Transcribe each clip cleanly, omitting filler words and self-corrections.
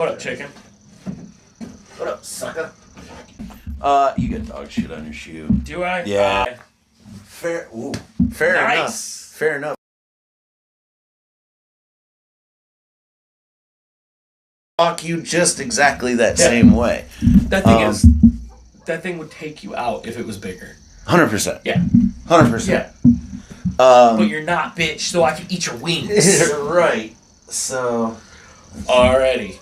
What up, chicken? What up, sucker? You get dog shit on your shoe. Do I? Yeah. Fair enough. Fair enough. Fuck you just exactly that same way. That thing would take you out if it was bigger. 100%. Yeah. 100%. Yeah. But you're not, bitch, so I can eat your wings. Right. So. Alrighty.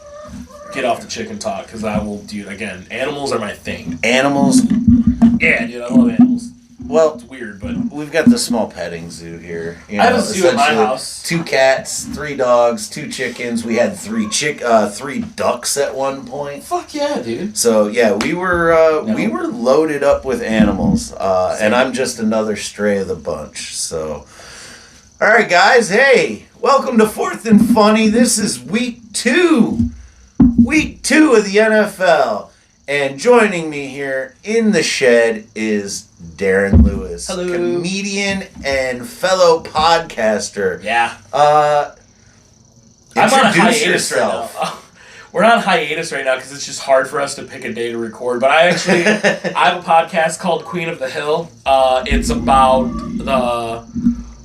Get off the chicken talk, because I will do it again. Animals are my thing. Animals? Yeah, dude, I love animals. Well, it's weird, but we've got the small petting zoo here. I have a zoo at my house. 2 cats, 3 dogs, 2 chickens. We had 3 ducks at one point. Fuck yeah, dude. So yeah, we were loaded up with animals, and I'm just another stray of the bunch. So, all right, guys. Hey, welcome to Fourth and Funny. This is week 2 of the NFL. And joining me here in the shed is Darren Lewis. Hello. Comedian and fellow podcaster. Yeah. I'm on a hiatus right now. We're on hiatus right now because it's just hard for us to pick a day to record. But I have a podcast called Queen of the Hill. It's about the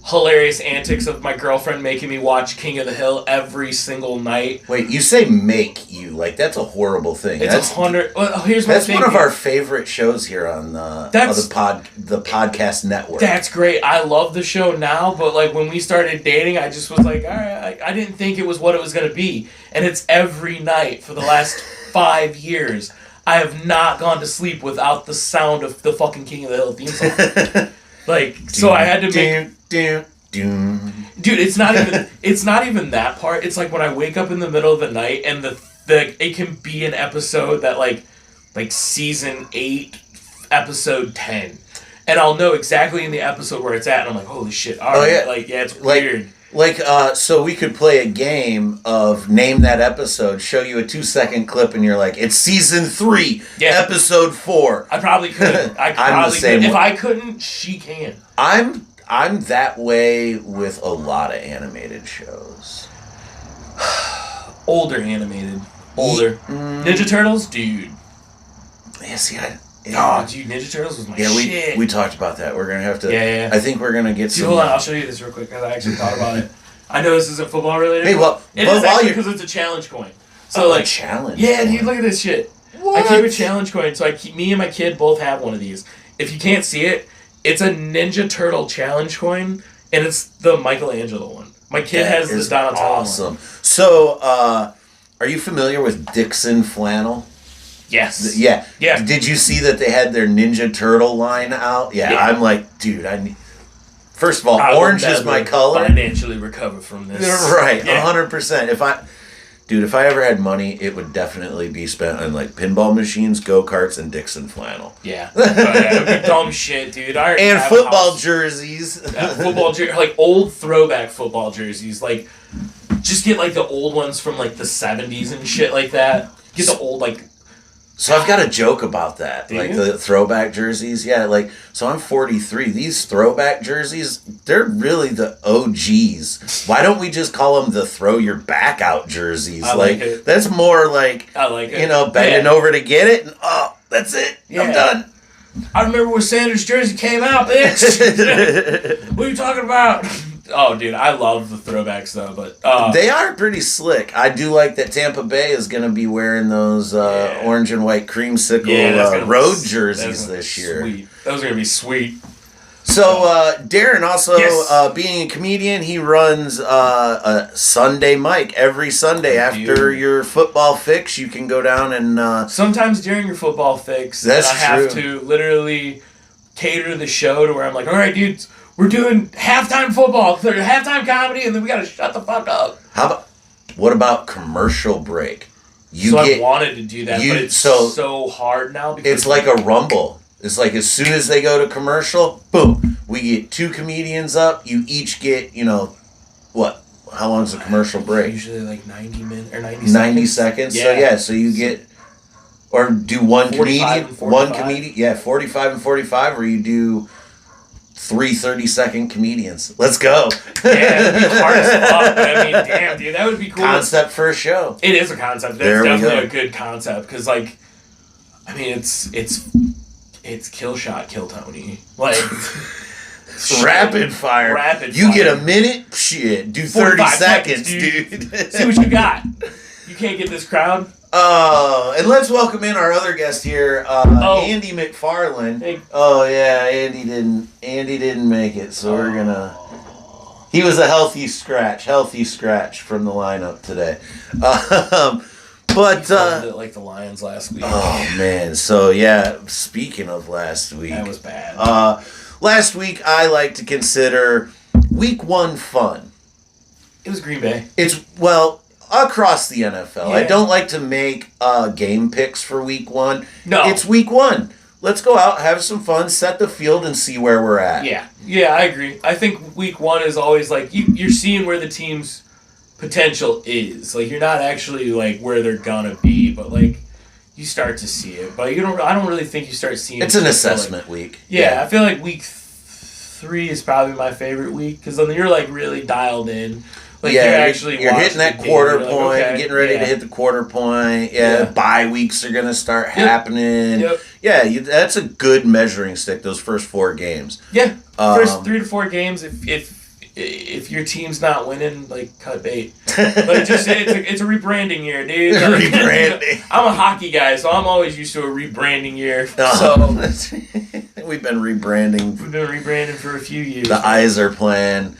hilarious antics of my girlfriend making me watch King of the Hill every single night. Wait, you say make you. Like, that's a horrible thing. It's 100... Well, here's my thing. That's one of our favorite shows here on the podcast network. That's great. I love the show now, but, like, when we started dating, I just was like, all right, I didn't think it was what it was going to be. And it's every night for the last 5 years. I have not gone to sleep without the sound of the fucking King of the Hill theme song. Like, so I had to make... Dude, it's not even that part. It's like when I wake up in the middle of the night and it can be an episode that like season 8, episode 10. And I'll know exactly in the episode where it's at and I'm like, holy shit, alright. Yeah. Like, yeah, it's weird. So we could play a game of name that episode, show you a 2-second clip, and you're like, it's season 3, episode 4. I probably could. I'm the same could. way. If I couldn't, she can. I'm that way with a lot of animated shows. Older animated. Older. Ninja Turtles? Dude. Yeah, see, Oh, dude, Ninja Turtles was my shit. We talked about that. We're going to have to... Yeah. I think we're going to get some... Hold on, I'll show you this real quick, because I actually thought about it. I know this isn't football related. Hey, well... It is actually because it's a challenge coin. So, a challenge Yeah, dude, look at this shit. What? I keep a challenge coin, so me and my kid both have one of these. If you can't see it, it's a Ninja Turtle challenge coin, and it's the Michelangelo one. My kid has the Donatello awesome. one. So, are you familiar with Dixon Flannel? Yes. Yeah. Yeah. Did you see that they had their Ninja Turtle line out? Yeah. I'm like, dude, first of all, orange is my color. Financially recover from this. Right. 100%. If I ever had money, it would definitely be spent on like pinball machines, go-karts, and Dixon Flannel. Yeah. It would be dumb shit, dude. And football jerseys. Like old throwback football jerseys. Like, just get like the old ones from like the 70s and shit like that. Get the old like... So I've got a joke about that. Do like you? The throwback jerseys. Yeah, so I'm 43. These throwback jerseys, they're really the OGs. Why don't we just call them the throw your back out jerseys? I like it. That's more like, I like it. Bending over to get it. And, that's it. Yeah. I'm done. I remember when Sanders' jersey came out, bitch. What are you talking about? Oh, dude, I love the throwbacks, though. But they are pretty slick. I do like that Tampa Bay is going to be wearing those orange and white creamsicle road jerseys this year. Sweet. Those are going to be sweet. So, Darren also, being a comedian, he runs a Sunday mic every Sunday after your football fix. You can go down and... sometimes during your football fix, I have to literally cater the show to where I'm like, all right, dudes, we're doing halftime football, halftime comedy, and then we got to shut the fuck up. What about commercial break? I wanted to do that, but it's so hard now. Because it's like a rumble. It's like as soon as they go to commercial, boom, we get 2 comedians up. You each get, what? How long is a commercial break? Usually like 90 minutes or 90 seconds. Yeah. So you get, or do one comedian, 45 and 45, or you do 3 30-second comedians. Let's go. Yeah, it'd be hard as fuck. But I mean, damn, dude, that would be cool. Concept for a show. It is a concept. That's definitely a good concept because, like, I mean, it's kill shot, kill Tony. Like, rapid fire. You get a minute? Shit. Do 30 seconds, dude. See what you got. You can't get this crowd. And let's welcome in our other guest here, Andy McFarland. Hey. Oh yeah, Andy didn't make it, so we're gonna. He was a healthy scratch from the lineup today. But like the Lions last week. Oh man, so yeah. Speaking of last week, that was bad. Last week I like to consider week 1 fun. It was Green Bay. It's across the NFL. Yeah. I don't like to make game picks for week 1. No. It's week 1. Let's go out, have some fun, set the field, and see where we're at. Yeah, I agree. I think week 1 is always like you're seeing where the team's potential is. Like, you're not actually like where they're gonna be, but like you start to see it. But I don't really think you start seeing it's an assessment week. Yeah, I feel like week 3 is probably my favorite week because then you're like really dialed in. Like, you're hitting that quarter point, like, okay, getting ready to hit the quarter point. Yeah, bye weeks are going to start happening. Yep. Yeah, that's a good measuring stick, those first 4 games. Yeah, first 3 to 4 games, if your team's not winning, like, cut bait. But it's a rebranding year, dude. Rebranding. I'm a hockey guy, so I'm always used to a rebranding year. So we've been rebranding. We've been rebranding for a few years. The eyes are playing.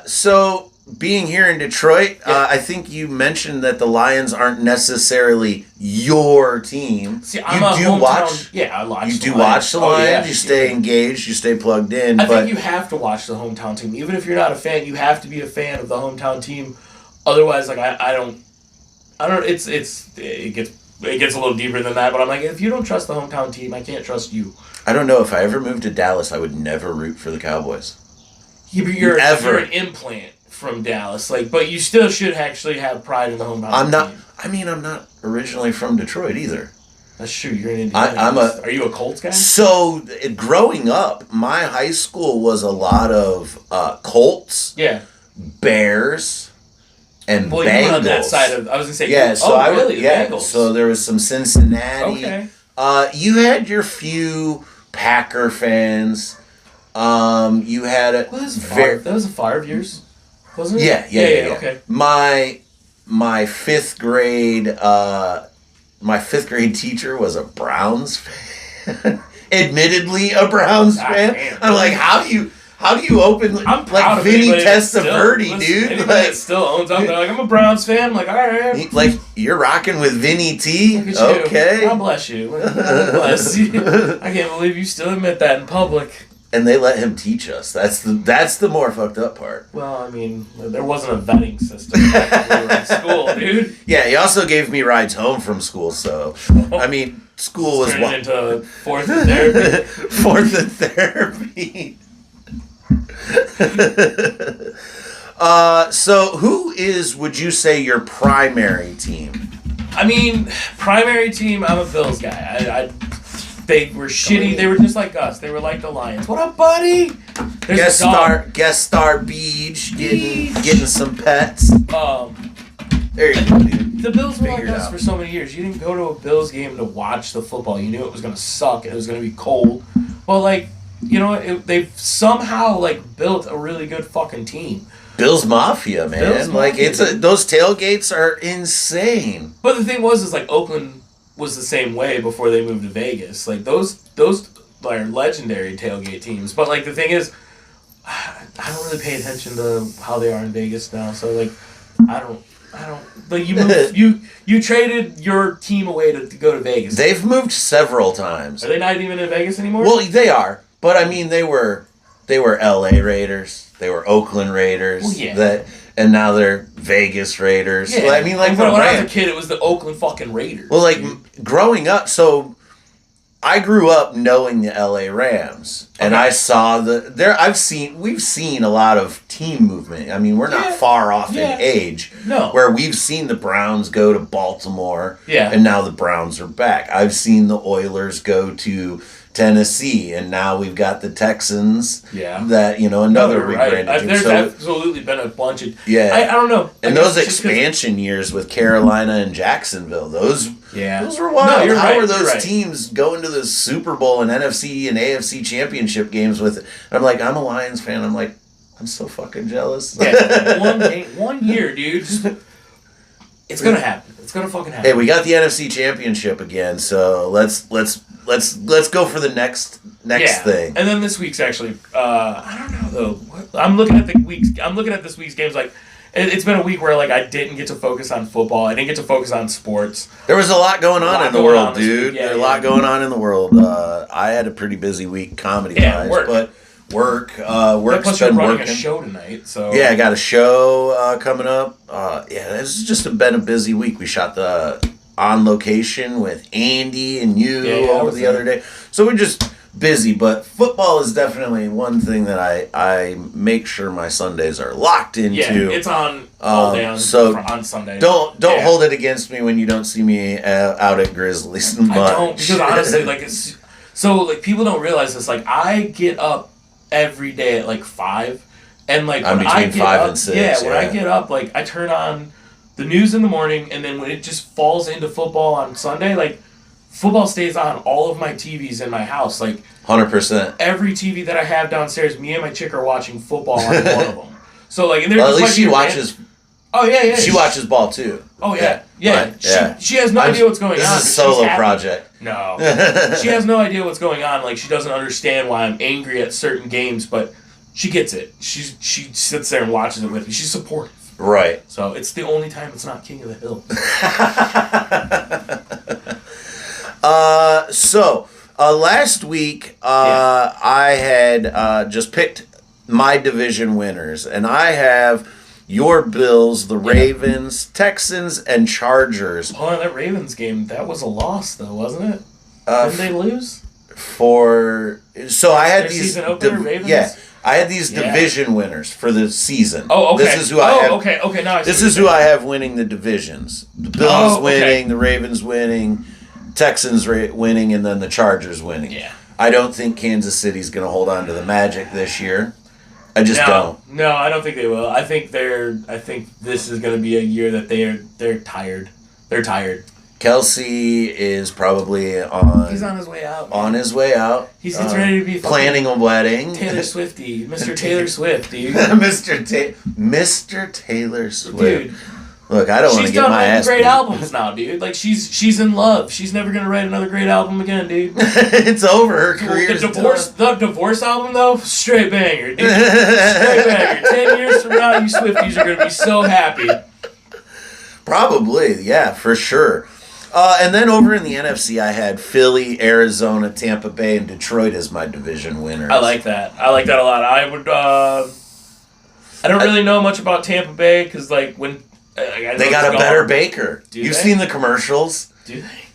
So being here in Detroit, I think you mentioned that the Lions aren't necessarily your team. See, I'm a hometown. I watch. You do watch the Lions. Yeah, you stay engaged. You stay plugged in. I think you have to watch the hometown team, even if you're not a fan. You have to be a fan of the hometown team. Otherwise, like I don't. It gets a little deeper than that. But I'm like, if you don't trust the hometown team, I can't trust you. I don't know. If I ever moved to Dallas, I would never root for the Cowboys. You're an implant from Dallas, but you still should actually have pride in the hometown team. I'm not originally from Detroit either. That's true. You're an Indianapolis. Are you a Colts guy? So growing up, my high school was a lot of Colts, Bears, and Bengals. You were on that side of. I was gonna say. Yeah. So Bengals. So there was some Cincinnati. Okay. You had your few Packer fans. You had a. That was the Favre years. Wasn't it? Yeah. Okay. My fifth grade teacher was a Browns fan. Admittedly, a Browns fan. Damn, I'm like, how do you open like Vinny Testaverde, dude? Like, that still owns up. They're like, I'm a Browns fan. I'm like, all right. Like, you're rocking with Vinny T. Okay. God bless you. God bless you. I can't believe you still admit that in public. And they let him teach us. That's the more fucked up part. Well, I mean, there wasn't a vetting system when we were in school, dude. Yeah, he also gave me rides home from school, so I mean, school was turned into fourth and therapy. Fourth and therapy. So who would you say, your primary team? I mean, primary team, I'm a Bills guy. They were shitty. They were just like us. They were like the Lions. What up, buddy? Guest star Beach getting some pets. There you go, dude. The Bills were like us for so many years. You didn't go to a Bills game to watch the football. You knew it was gonna suck and it was gonna be cold. Well, like, you know, they've somehow like built a really good fucking team. Bills Mafia, man. Bills Mafia. Those tailgates are insane. But the thing is like Oakland was the same way before they moved to Vegas. Like those are legendary tailgate teams. But like the thing is, I don't really pay attention to how they are in Vegas now. So like, I don't. Like you traded your team away to go to Vegas. They've moved several times. Are they not even in Vegas anymore? Well, they are. But I mean, they were L.A. Raiders. They were Oakland Raiders. Well, yeah. And now they're Vegas Raiders. Yeah. Well, I mean, like when I was a kid, it was the Oakland fucking Raiders. Well, like growing up, so I grew up knowing the LA Rams, and I saw we've seen a lot of team movement. I mean, we're not far off in age. No. Where we've seen the Browns go to Baltimore. Yeah. And now the Browns are back. I've seen the Oilers go to Tennessee, and now we've got the Texans. Yeah. That, another rebranded team. There's absolutely been a bunch of... Yeah. I don't know. And those expansion years with Carolina and Jacksonville, those were wild. No, How were those teams going to the Super Bowl and NFC and AFC championship games with... I'm like, I'm a Lions fan. I'm like, I'm so fucking jealous. Yeah, one year, dude. It's gonna happen. It's gonna fucking happen. Hey, we got the NFC Championship again, so let's go for the next thing. And then this week's actually, I don't know though. I'm looking at this week's games. Like, it's been a week where like I didn't get to focus on football. I didn't get to focus on sports. There was a lot going on in the world, dude. There's a lot going on in the world. I had a pretty busy week comedy-wise, but. Work's been running working. A show tonight, so yeah, I got a show coming up. It's just been a busy week. We shot the On Location with Andy and you over the other day, so we're just busy. But football is definitely one thing that I make sure my Sundays are locked into. Yeah, it's on all day on Sunday. Don't hold it against me when you don't see me out at Grizzlies. I don't, because honestly, like it's so like people don't realize this. Like I get up every day at like 5, and like I'm between 5 and 6. Yeah, when I get up, like I turn on the news in the morning, and then when it just falls into football on Sunday, like football stays on all of my TVs in my house. Like 100%. Every TV that I have downstairs, me and my chick are watching football on one of them. So like, and at least she watches. Oh yeah. She watches ball too. Oh yeah. She has no idea what's going on. This is a solo project. No. She has no idea what's going on. Like, she doesn't understand why I'm angry at certain games, but she gets it. She sits there and watches it with me. She's supportive. Right. So it's the only time it's not King of the Hill. Last week I had just picked my division winners, and I have your Bills, the Ravens, Texans, and Chargers. Oh, that Ravens game, that was a loss, though, wasn't it? Didn't they lose? I had these season opener, Ravens? Yeah, I had these division winners for the season. Oh, okay. This is who I have. Okay. Now this is who I have winning the divisions. The Bills winning, the Ravens winning, Texans winning, and then the Chargers winning. Yeah. I don't think Kansas City's going to hold on to the Magic this year. I just don't. No, I don't think they will. I think this is going to be a year that they're tired. They're tired. Kelsey is probably on. He's on his way out. On his way out. He's ready to be planning a wedding. Taylor Swifty, Mr. Taylor Swift, dude. Mr. Taylor Swift. Dude. Look, I don't want to get my ass. She's done great albums now, dude. Like she's in love. She's never gonna write another great album again, dude. It's over. Her career's The divorce album though, straight banger, dude. Straight banger. 10 years from now, you Swifties are gonna be so happy. Probably, yeah, for sure. And then over in the NFC, I had Philly, Arizona, Tampa Bay, and Detroit as my division winners. I like that. I like that a lot. I would. I don't really know much about Tampa Bay because like when. They got a better Baker. You've seen the commercials? Do they?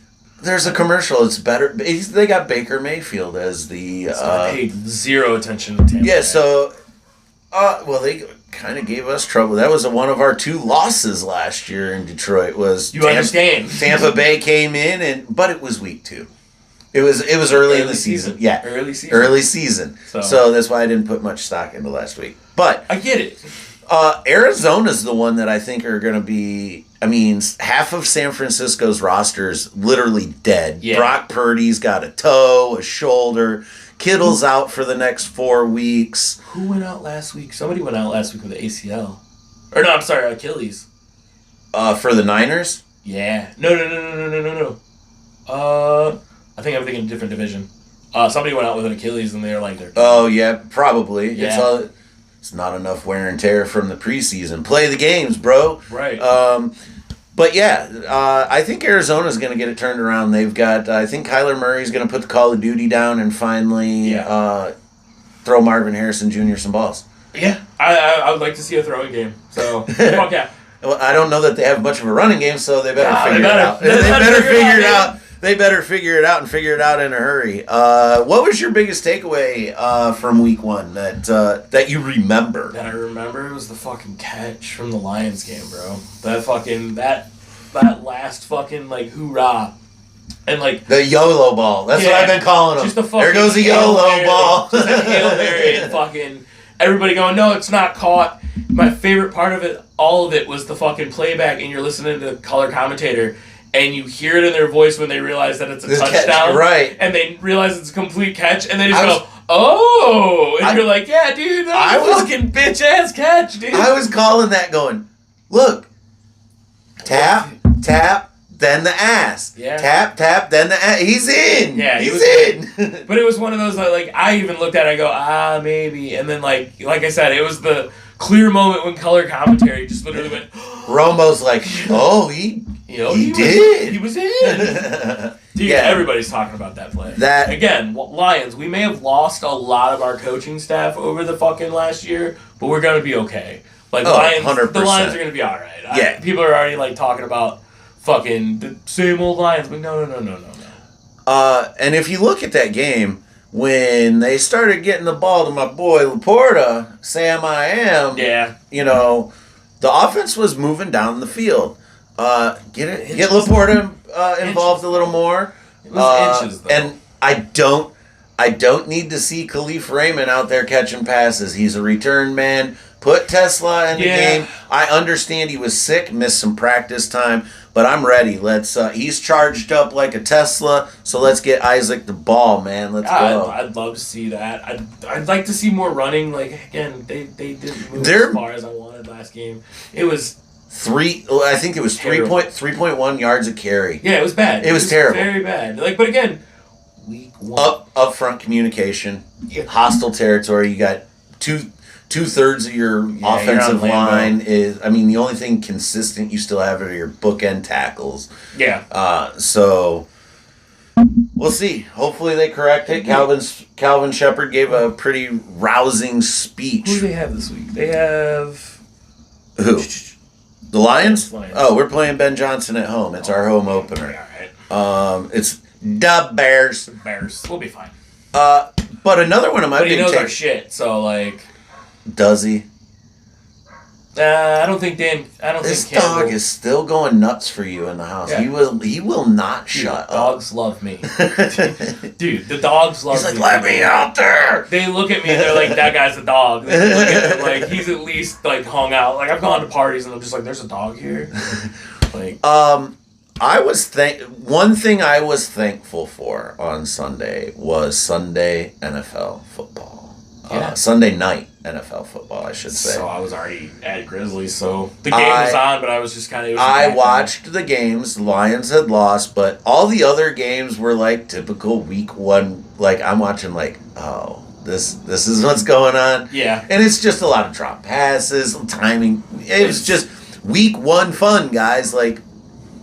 There's a commercial. It's better. They got Baker Mayfield as the. I paid zero attention to Tampa Bay. Yeah, so. They kind of gave us trouble. That was one of our 2 losses last year in Detroit. Understand? Tampa Bay came in, but it was week 2. It was early in the season. Yeah, early season. So that's why I didn't put much stock into last week. But I get it. Arizona's the one that I think are going to be. I mean, half of San Francisco's roster's literally dead. Yeah. Brock Purdy's got a toe, a shoulder. Kittle's out for the next 4 weeks. Who went out last week? Somebody went out last week with an ACL. Or no, I'm sorry, Achilles. For the Niners? Yeah. No. I think I'm thinking a different division. Somebody went out with an Achilles and they're like... Oh, yeah, probably. Yeah. It's not enough wear and tear from the preseason. Play the games, bro. Right. But yeah, I think Arizona's going to get it turned around. They've got, I think Kyler Murray's going to put the Call of Duty down and finally throw Marvin Harrison Jr. some balls. Yeah, I would like to see a throwing game. So, fuck yeah. Well, I don't know that they have much of a running game, so they better figure it out. They better figure it out. They better figure it out and figure it out in a hurry. What was your biggest takeaway from week 1 that you remember? That I remember was the fucking catch from the Lions game, bro. That last fucking like hoorah And like the YOLO ball. That's what I've been calling them. Just the fucking there goes a YOLO ball. Just a Hail Mary and fucking everybody going, no, it's not caught. My favorite part of it, all of it, was the fucking playback, and you're listening to the color commentator, and you hear it in their voice when they realize that it's a touchdown. Catch, right. And they realize it's a complete catch, and they just go, oh! And you're like, yeah, dude, that was a fucking bitch-ass catch, dude. I was calling that going, look, tap, tap, then the ass. Yeah. Tap, tap, then the ass. He's in. Yeah, he's in. But it was one of those, like, I even looked at it, I go, maybe. And then, like I said, it was the clear moment when color commentary just literally went, Romo's like, oh, he did. He was in. Dude, everybody's talking about that play. Again, Lions, we may have lost a lot of our coaching staff over the fucking last year, but we're going to be okay. Like, Lions, 100%. The Lions are going to be all right. Yeah. People are already, like, talking about fucking the same old Lions, but no. And if you look at that game, when they started getting the ball to my boy Laporta, Sam I Am, the offense was moving down the field. Get Laporta involved a little more. It was inches, though. And I don't need to see Khalif Raymond out there catching passes. He's a return man. Put Tesla in the game. I understand he was sick, missed some practice time, but I'm ready. He's charged up like a Tesla, so let's get Isaac the ball, man. Let's go. I'd love to see that. I'd like to see more running. Like, again, they didn't move as far as I wanted last game. It was 3.1 yards a carry. Yeah, it was bad. It was terrible. Very bad. Like, but again, week one. Up front communication, hostile territory. You got two-thirds of your offensive line is. I mean, the only thing consistent you still have are your bookend tackles. Yeah. So we'll see. Hopefully they correct it. Calvin Shepard gave a pretty rousing speech. Who do they have this week? They have who? The Lions? Lions. Oh, we're playing Ben Johnson at home. It's our home opener. All right. It's the Bears. We'll be fine. But another one of my big he knows our shit, so like. Does he? I don't think Dan. This dog is still going nuts for you in the house. Yeah. He will not shut up. Dogs love me, dude. The dogs love me. He's like, let me out there. They look at me and they're like, that guy's a dog. They look at him like he's at least like hung out. Like I've gone to parties and I'm just like, there's a dog here. Like, one thing I was thankful for on Sunday was Sunday NFL football. Sunday night NFL football, I should say. So I was already at Grizzlies, so the game was on, but I was just kind of... I watched the games. The Lions had lost, but all the other games were like typical week one. Like, I'm watching like, oh, this is what's going on. Yeah. And it's just a lot of drop passes, timing. It was just week one fun, guys. Like,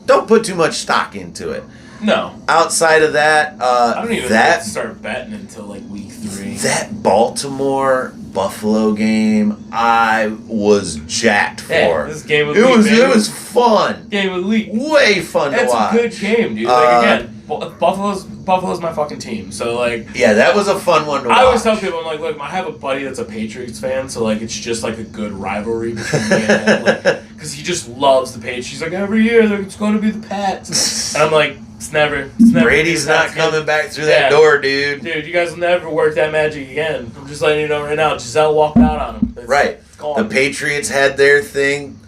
don't put too much stock into it. No. Outside of that, I don't even think to start betting until like week 3. That Baltimore-Buffalo game, I was jacked for. Yeah, this game was it was fun. Game of the week. Way fun to watch. It's a good game, dude. Like again, Buffalo's my fucking team. So like. Yeah, that was a fun one to watch. I always tell people, I'm like, look, I have a buddy that's a Patriots fan, so like it's just like a good rivalry between me and him, because he just loves the Patriots. He's like, every year it's going to be the Pats, and I'm like. It's never Brady's not coming back through that door, dude. Dude, you guys will never work that magic again. I'm just letting you know right now. Giselle walked out on him. Right. The Patriots had their thing.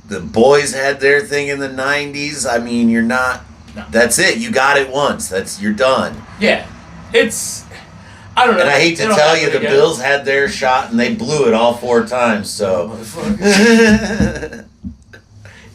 The boys had their thing in the 90s. I mean, you're not... No. That's it. You got it once. You're done. Yeah. It's... I don't know. And I hate to tell you, the Bills had their shot, and they blew it all 4 times, so...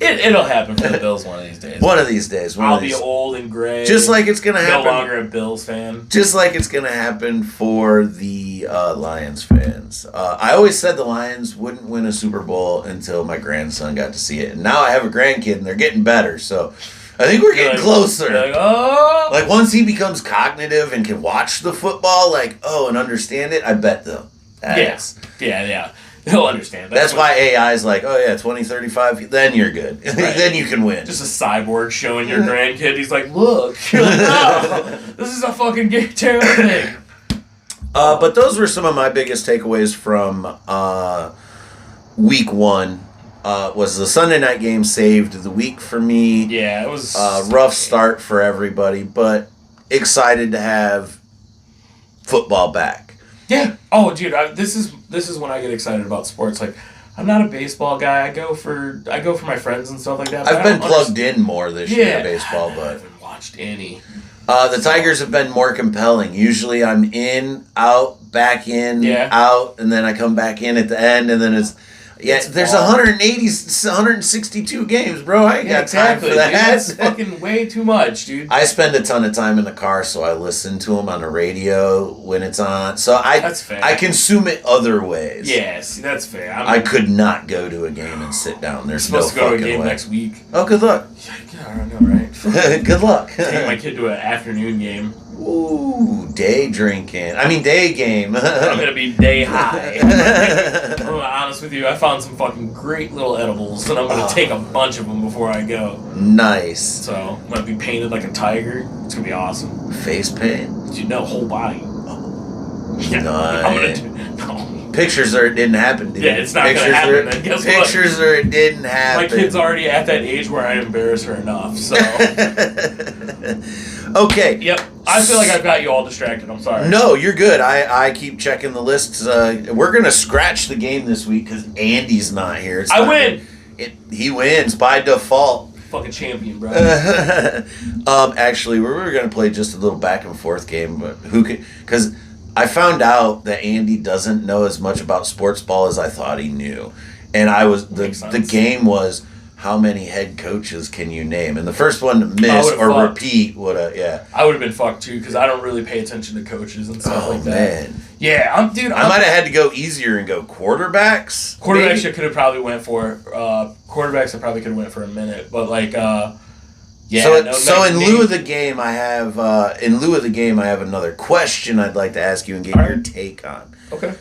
It'll happen for the Bills one of these days. One of these days. I'll be old and gray. Just like it's going to happen. No longer a Bills fan. Just like it's going to happen for the Lions fans. I always said the Lions wouldn't win a Super Bowl until my grandson got to see it. And now I have a grandkid, and they're getting better. So I think we're getting closer. Like, oh. Like, once he becomes cognitive and can watch the football, and understand it, I bet them. Yeah. He'll understand. That's why AI is like, 2035, then you're good. Right. Then you can win. Just a cyborg showing your grandkid. He's like, look. You're like, no, this is a fucking terrible thing. But those were some of my biggest takeaways from week 1. was the Sunday night game saved the week for me. Yeah, it was rough start for everybody, but excited to have football back. Yeah. Oh, dude, this is when I get excited about sports. Like, I'm not a baseball guy. I go for my friends and stuff like that. I've been plugged in more this year to baseball, but I haven't watched any. The Tigers have been more compelling. Usually I'm in, out, back in, out, and then I come back in at the end, and then there's 162 games, bro. I ain't got time for that. Dude, that's fucking way too much, dude. I spend a ton of time in the car, so I listen to them on the radio when it's on. So that's fair. I consume it other ways. Yes, that's fair. I could not go to a game and sit down. There's no fucking way. Supposed to go to a game next week. Oh, good luck. Yeah, I know, right? Good luck. Take my kid to an afternoon game. Ooh, day drinking. I mean, day game. I'm gonna be day high. I'm gonna be honest with you. I found some fucking great little edibles, and I'm gonna take a bunch of them before I go. Nice. So I'm gonna be painted like a tiger. It's gonna be awesome. Face paint? Dude, no, whole body. Oh. Yeah, nice. I'm gonna do. No. Pictures or it didn't happen, dude. Yeah, it's not gonna happen. Then guess what? Pictures or it didn't happen. My kid's already at that age where I embarrass her enough. So. Okay. Yep. I feel like I've got you all distracted. I'm sorry. No, you're good. I keep checking the lists. We're going to scratch the game this week because Andy's not here. I win. He wins by default. Fucking champion, bro. Actually, we were going to play just a little back and forth game, but who could? Because I found out that Andy doesn't know as much about sports ball as I thought he knew, and the game was. How many head coaches can you name? And the first one to miss or repeat would have, I would have been fucked too because I don't really pay attention to coaches and stuff like that. Man. Yeah, I might have had to go easier and go quarterbacks. Quarterbacks I could have probably went for. Quarterbacks I probably could have went for a minute, but like, yeah. So in lieu of the game, I have another question I'd like to ask you and get your take on. Okay.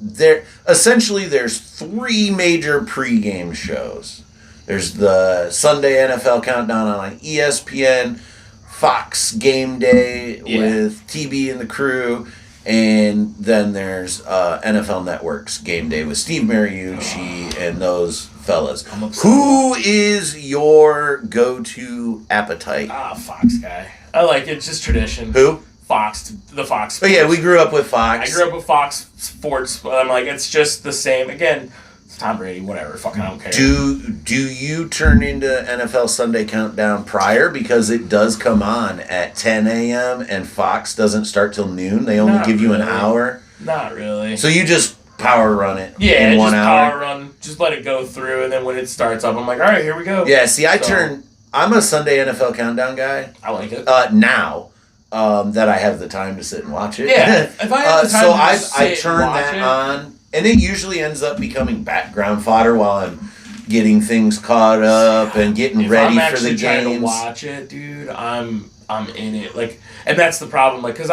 There's 3 major pregame shows. There's the Sunday NFL Countdown on ESPN, Fox Game Day with TB and the crew, and then there's NFL Network's Game Day with Steve Mariucci and those fellas. Who is your go-to appetite? Fox guy. I like it. It's just tradition. Who? The Fox. Sports. Oh yeah, we grew up with Fox. I grew up with Fox Sports, but I'm like, it's just the same. Again, it's Tom Brady, whatever. Fucking I don't care. Do you turn into NFL Sunday Countdown prior because it does come on at 10 a.m. and Fox doesn't start till noon? They only give you an hour. Not really. So you just power run it. Yeah, in 1 hour. Power run. Just let it go through, and then when it starts up, I'm like, all right, here we go. Yeah. See, I'm a Sunday NFL Countdown guy. I like it. Now. That I have the time to sit and watch it. Yeah, if I have the time I turn that on, and it usually ends up becoming background fodder while I'm getting things caught up and getting ready for the games. Trying to watch it, dude, I'm in it. Like, and that's the problem. Like, because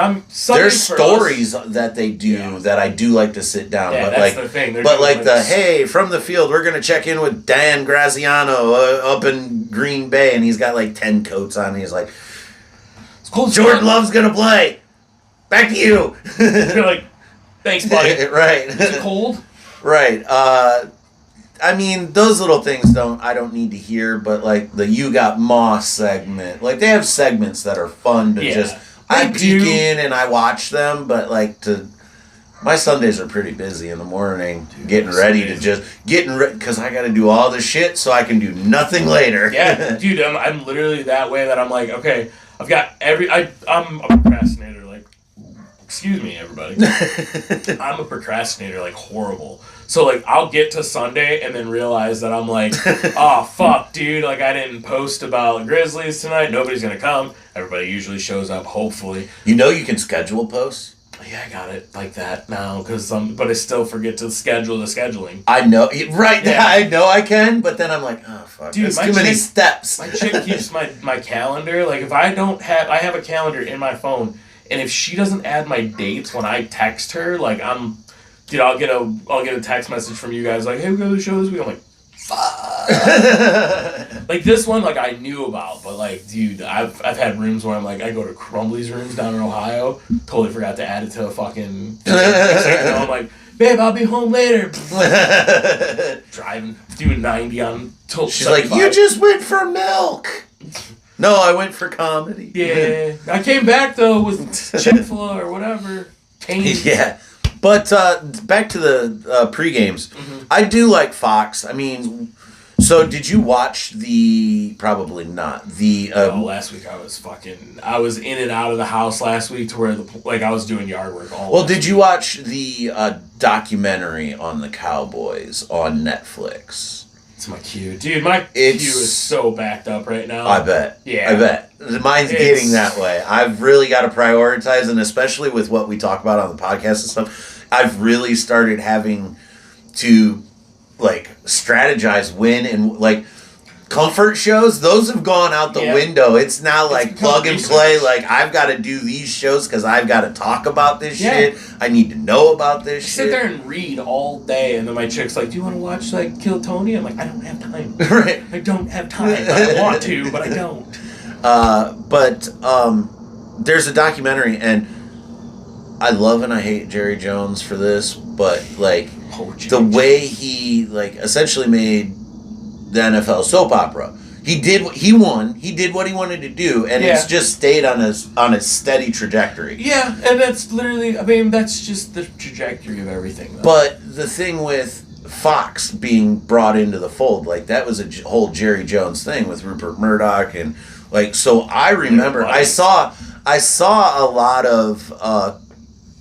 there's stories that they do that I do like to sit down. Yeah, but that's the thing. Hey, from the field, we're gonna check in with Dan Graziano up in Green Bay, and he's got like 10 coats on. And he's like. Jordan Love's gonna play. Back to you. You're like, thanks, buddy. Right. Is it cold? Right. I mean, those little things I don't need to hear, but like the You Got Moss segment, like they have segments that are fun to I peek in and I watch them, but like my Sundays are pretty busy in the morning, getting ready because I got to do all the shit so I can do nothing later. Yeah, dude, I'm literally that way that I'm like, okay. I've got I'm a procrastinator, like, excuse me, everybody. I'm a procrastinator, like, horrible. So, like, I'll get to Sunday and then realize that I'm like, oh, fuck, dude, like, I didn't post about the Grizzlies tonight. Nobody's going to come. Everybody usually shows up, hopefully. You know you can schedule posts? Yeah, I got it like that now, but I still forget to schedule the scheduling. I know, right? Yeah. I know I can, but then I'm like, oh fuck, dude, that's too many steps. My chick keeps my calendar. Like if I have a calendar in my phone, and if she doesn't add my dates when I text her, like I'll get a text message from you guys like, hey, we go to the show this week. I'm like, fuck. Like this one, like I knew about, but like, dude, I've had rooms where I'm like, I go to Crumbly's rooms down in Ohio, totally forgot to add it to a fucking. I'm like, babe, I'll be home later. Driving, doing 90 on till she's like, you just went for milk. No, I went for comedy. Yeah. I came back, though, with Chick-fil-A or whatever. Canes. Yeah. But back to the pre-games. Mm-hmm. I do like Fox. I mean, so did you watch probably not. No, last week I was in and out of the house last week to where, I was doing yard work all Well, did you watch the documentary on the Cowboys on Netflix? It's my queue. Dude, my queue is so backed up right now. I bet. Yeah. I bet. Mine's getting that way. I've really got to prioritize, and especially with what we talk about on the podcast and stuff, I've really started having to, strategize when and, comfort shows, those have gone out the window. It's now plug and play. I've got to do these shows because I've got to talk about this shit. I need to know about this shit. Sit there and read all day, and then my chick's like, do you want to watch, Kill Tony? I'm like, I don't have time. Right. I don't have time. I want to, but I don't. There's a documentary, and I love and I hate Jerry Jones for this, but, the way he, essentially made the NFL soap opera. He won. He did what he wanted to do, and it's just stayed on a steady trajectory. Yeah, and that's literally, that's just the trajectory of everything, though. But the thing with Fox being brought into the fold, that was a whole Jerry Jones thing with Rupert Murdoch, and, so I remember, I saw a lot of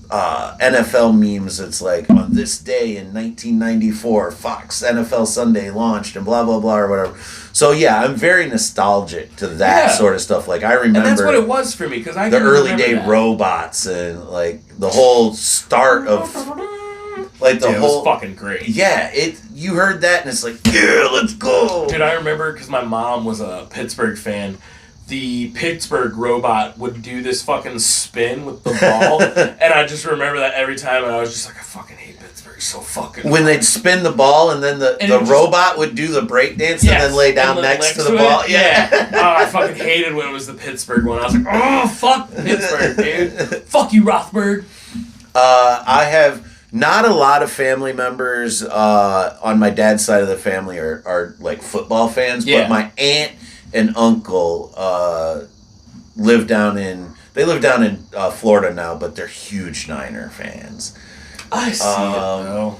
NFL memes. It's on this day in 1994, Fox NFL Sunday launched and blah blah blah or whatever. So yeah, I'm very nostalgic to that sort of stuff. I remember, and that's what it was for me because I the early day robots and the whole start of the whole. It was fucking great. Yeah, you heard that and it's yeah, let's go. Dude, I remember because my mom was a Pittsburgh fan. The Pittsburgh robot would do this fucking spin with the ball, and I just remember that every time, and I was just like, I fucking hate Pittsburgh so fucking when they'd spin the ball, and then the robot would do the breakdance and then lay down next to the ball. Yeah. Oh, I fucking hated when it was the Pittsburgh one. I was like, oh, fuck Pittsburgh, dude. Fuck you, Rothberg. I have not a lot of family members on my dad's side of the family are football fans, but my aunt and uncle live down in Florida now, but they're huge Niner fans. I see it though.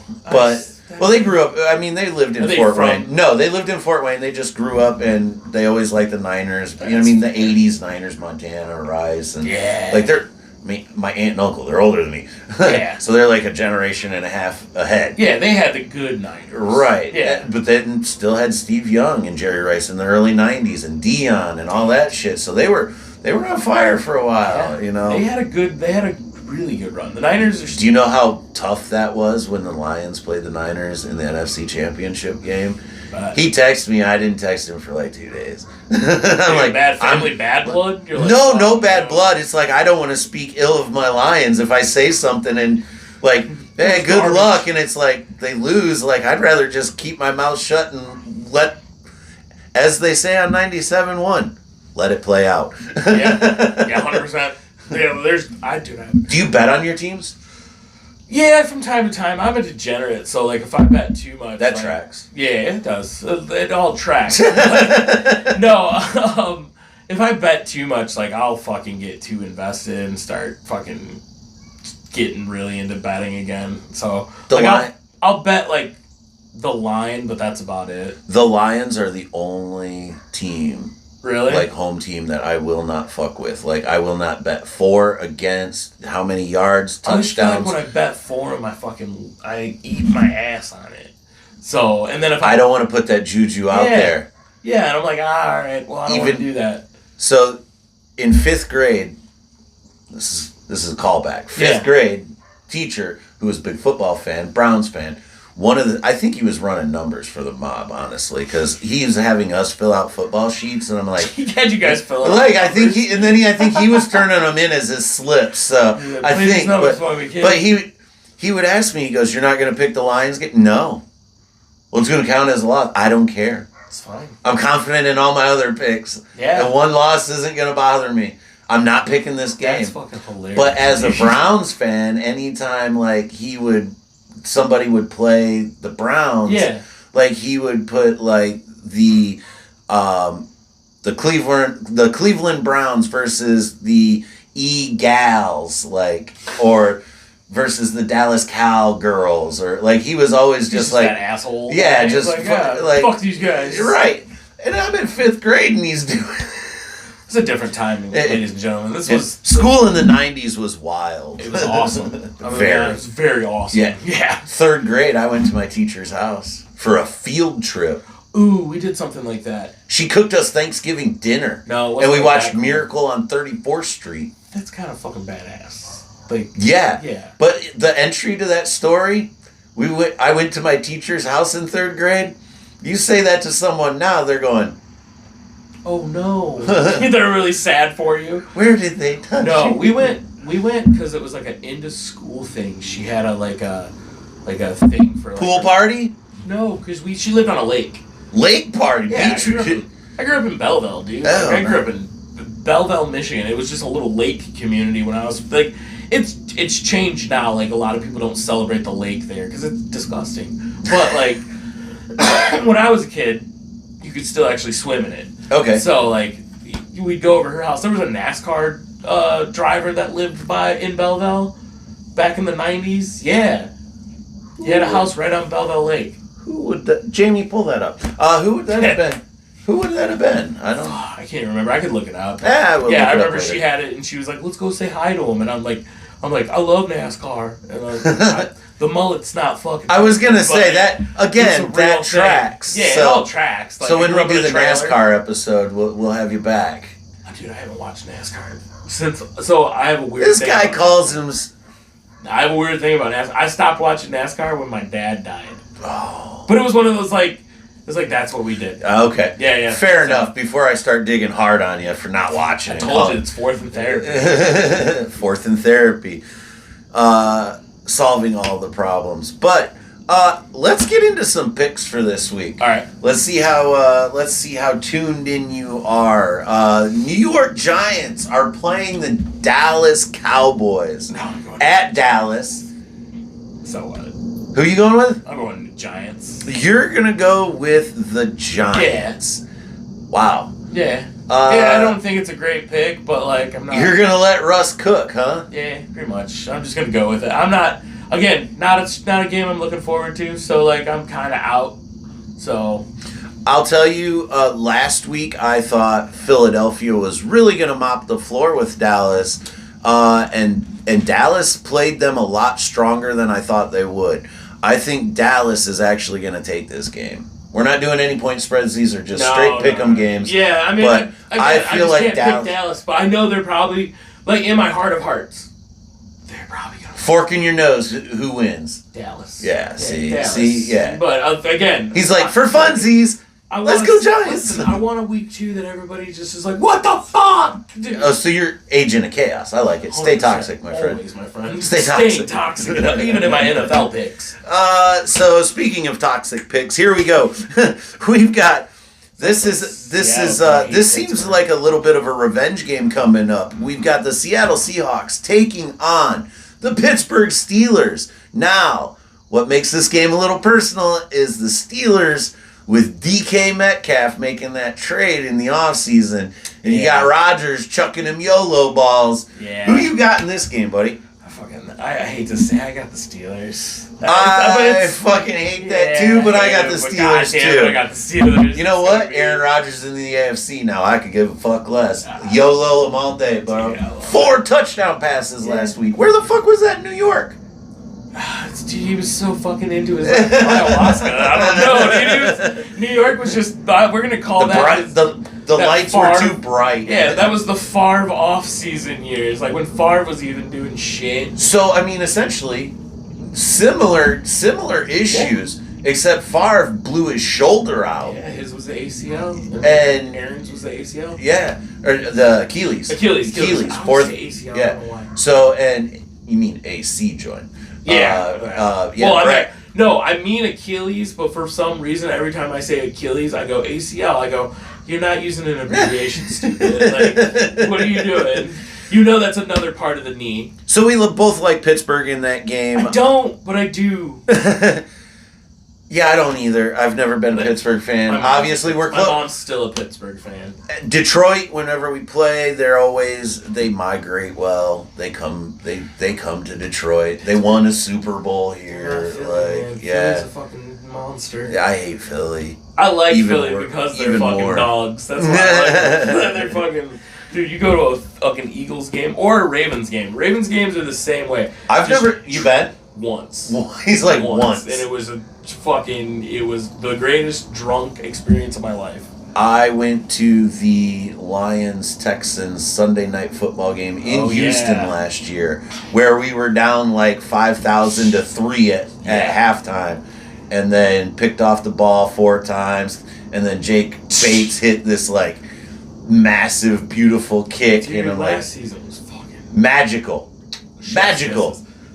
They grew up. They lived in Fort Wayne. No, they lived in Fort Wayne. They just grew up and they always liked the Niners. The '80s Niners, Montana, Rice, and they're. My aunt and uncle, they're older than me. Yeah. So they're a generation and a half ahead. Yeah, they had the good Niners. Right. Yeah. But then still had Steve Young and Jerry Rice in the early 90s and Dion and all that shit. So they were on fire for a while, They had a really good run. The Niners are Do you know how tough that was when the Lions played the Niners in the NFC Championship game? He texted me. I didn't text him for 2 days. I'm bad family, bad blood? You're no bad blood. It's I don't want to speak ill of my Lions if I say something and hey, good luck, and it's they lose. I'd rather just keep my mouth shut and let, as they say on 97.1, let it play out. Yeah, 100%. Yeah, I do that. Do you bet on your teams? Yeah, from time to time. I'm a degenerate, so if I bet too much, that tracks. Yeah, it does. It all tracks. No, if I bet too much, I'll fucking get too invested and start fucking getting really into betting again. So I'll bet the line, but that's about it. The Lions are the only team. Really? Home team that I will not fuck with. I will not bet for, against, how many yards, touchdowns. When I bet for them, I eat my ass on it. So, and then if I don't want to put that juju out there. Yeah, and I'm all right, well, I don't want to do that. So, in 5th grade, this is a callback. 5th grade, teacher, who was a big football fan, Browns fan, I think he was running numbers for the mob, honestly, because he was having us fill out football sheets, and I'm like, he had you guys fill out. I think he was turning them in as his slips. So but he would ask me. He goes, "You're not going to pick the Lions game?" No. Well, it's going to count as a loss. I don't care. It's fine. I'm confident in all my other picks. Yeah. And one loss isn't going to bother me. I'm not picking this game. That's fucking hilarious. But as a Browns fan, anytime he would somebody would play the Browns, like he would put like the Cleveland Browns versus the E-Gals, like, or versus the Dallas Cowgirls, or like he was always just like that asshole. Yeah, just like fuck these guys. Right. And I'm in 5th grade and he's doing. It's a different time, ladies and gentlemen. This was school in the 90s was wild. It was awesome. It was very awesome. Yeah. 3rd grade, I went to my teacher's house for a field trip. Ooh, we did something like that. She cooked us Thanksgiving dinner. No, and we watched Miracle on 34th Street. That's kind of fucking badass. Like, yeah. But the entry to that story, I went to my teacher's house in 3rd grade. You say that to someone now, they're going, oh no. They're really sad for you. Where did they touch you? We went because it was like an end of school thing. She had a thing for like pool party? No, because she lived on a lake. Lake party? Yeah, beach? I grew up in Belleville, dude. I grew up in Belleville, Michigan. It was just a little lake community when I was like, it's changed now. Like a lot of people don't celebrate the lake there because it's disgusting. But like when I was a kid, you could still actually swim in it. Okay. So like we'd go over her house. There was a NASCAR driver that lived in Belleville back in the 90s. Yeah. He had a house right on Belleville Lake. Who would Jamie, pull that up? Who would that have been? Who would that have been? I can't remember. I could look it up. I remember she had it, and she was like, "Let's go say hi to him." And I'm like, I love NASCAR. And the mullet's not fucking. I was gonna say that again. That tracks. Yeah, it all tracks. Like, so when we do the NASCAR episode, we'll have you back. Dude, I haven't watched NASCAR since. So I have a weird. This guy calls him. I have a weird thing about NASCAR. I stopped watching NASCAR when my dad died. Oh. But it was one of those like. It's like, that's what we did. Okay. Yeah. Fair enough. Before I start digging hard on you for not watching I told you, it's 4th in therapy. 4th in therapy. Solving all the problems. But let's get into some picks for this week. All right. Let's see how tuned in you are. New York Giants are playing the Dallas Cowboys at Dallas. So what? Who are you going with? I'm going to Giants. You're going to go with the Giants. Yeah. Wow. Yeah. I don't think it's a great pick, but like I'm not. You're going to let Russ cook, huh? Yeah, pretty much. I'm just going to go with it. I'm not. Again, not a game I'm looking forward to. So like I'm kind of out. So. I'll tell you. Last week I thought Philadelphia was really going to mop the floor with Dallas, and Dallas played them a lot stronger than I thought they would. I think Dallas is actually going to take this game. We're not doing any point spreads. These are just straight pick-em games. Yeah, I mean, but I feel like can't pick Dallas, but I know they're probably, like, in my heart of hearts, they're probably going to fork in your nose. Who wins? Dallas. Yeah, see, yeah. But again, he's like, for funsies. Let's go Giants! Listen, I want a week 2 that everybody just is like, what the fuck? Dude. Oh, so you're agent of chaos. I like it. Stay toxic, my friend. Always, my friend. Stay toxic, even in my NFL picks. So speaking of toxic picks, here we go. We've got this seems like a little bit of a revenge game coming up. We've got the Seattle Seahawks taking on the Pittsburgh Steelers. Now, what makes this game a little personal is the Steelers, with DK Metcalf making that trade in the offseason, and you got Rodgers chucking him YOLO balls. Yeah. Who you got in this game, buddy? I hate to say I got the Steelers. I fucking hate that too, but I got the Steelers too. I got the Steelers. You know what? Aaron Rodgers in the AFC now. I could give a fuck less. YOLO him all day, bro. 4 touchdown passes last week. Where the fuck was that in New York? Dude, he was so fucking into his ayahuasca. I don't know, dude. New York was just. We're gonna call the lights were too bright. Yeah, that was the Favre off-season years, like when Favre was even doing shit. So I mean, essentially, similar issues, except Favre blew his shoulder out. Yeah, his was the ACL, and Aaron's was the ACL. Yeah, or the Achilles. Achilles. Fourth. ACL. Yeah. I don't know why. So and you mean AC joint? Yeah. Well, I mean Achilles, but for some reason, every time I say Achilles, I go ACL. I go, you're not using an abbreviation, stupid. Like, what are you doing? You know that's another part of the knee. So we both like Pittsburgh in that game. I don't, but I do. Yeah, I don't either. I've never been a Pittsburgh fan. Obviously, we're close. My mom's still a Pittsburgh fan. Detroit, whenever we play, they migrate well. They come to Detroit. They won a Super Bowl here. Philly's a fucking monster. Yeah, I hate Philly. I like Philly because they're fucking dogs. That's why I like them. They're fucking... Dude, you go to a fucking Eagles game or a Ravens game. Ravens games are the same way. You bet? Once. He's like once. And it was the greatest drunk experience of my life. I went to the Lions-Texans Sunday night football game in Houston last year, where we were down like 5,000 to 3 at halftime, and then picked off the ball 4 times, and then Jake Bates hit this like massive, beautiful kick. Dude, and last season was fucking magical.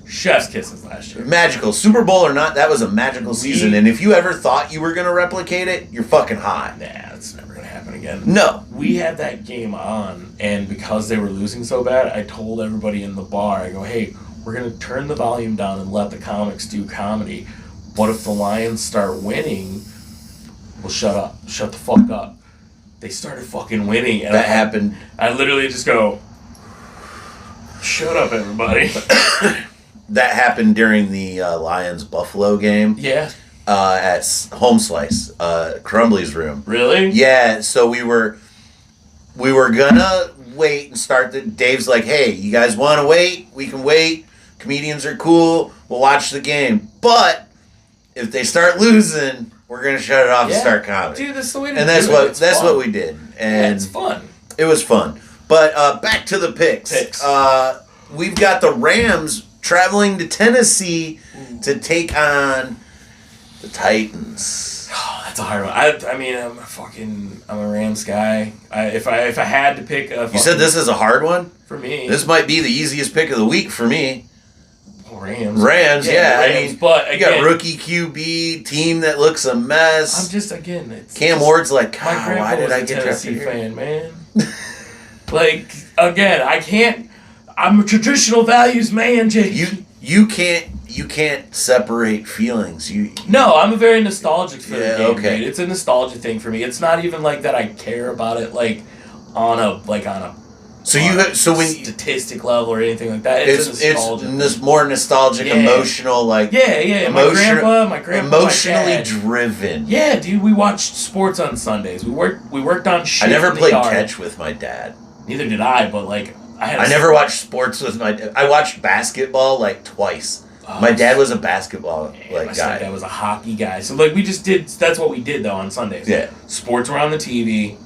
Chef's kisses last year. Magical. Super Bowl or not, that was a magical season. And if you ever thought you were going to replicate it, you're fucking high. Nah, it's never going to happen again. No. We had that game on, and because they were losing so bad, I told everybody in the bar, I go, hey, we're going to turn the volume down and let the comics do comedy. What if the Lions start winning? Well, shut up. Shut the fuck up. They started fucking winning. And that happened. I literally just go, shut up, everybody. That happened during the Lions-Buffalo game. Yeah. At Home Slice, Crumbly's room. Really? Yeah, so we were gonna wait and start Dave's like, hey, you guys wanna wait? We can wait. Comedians are cool. We'll watch the game. But if they start losing, we're gonna shut it off and start comedy. Dude, that's the way to do it. And that's what we did. And it's fun. It was fun. But back to the picks. We've got the Rams traveling to Tennessee to take on the Titans. Oh, that's a hard one. I mean, I'm a Rams guy. If I had to pick a... You said this is a hard one? For me. This might be the easiest pick of the week for me. Rams, yeah. Rams, I mean, but again, you got rookie QB, team that looks a mess. I'm just, again... It's Cam just, Ward's like, God, why did I a get Tennessee fan, man? Like, again, I can't... I'm a traditional values man, Jake. You can't separate feelings. No, I'm a very nostalgic for the game, okay. dude. It's a nostalgia thing for me. It's not even like that I care about it like on a statistic level or anything like that. It's more nostalgic, emotional, like my grandpa, emotionally driven. Yeah, dude, we watched sports on Sundays. We worked on shit. I never played catch with my dad. Neither did I, but like I never watched sports with my dad. I watched basketball like twice. My dad was a basketball guy. My dad was a hockey guy. So like we just did. That's what we did though on Sundays. Yeah, sports were on the TV.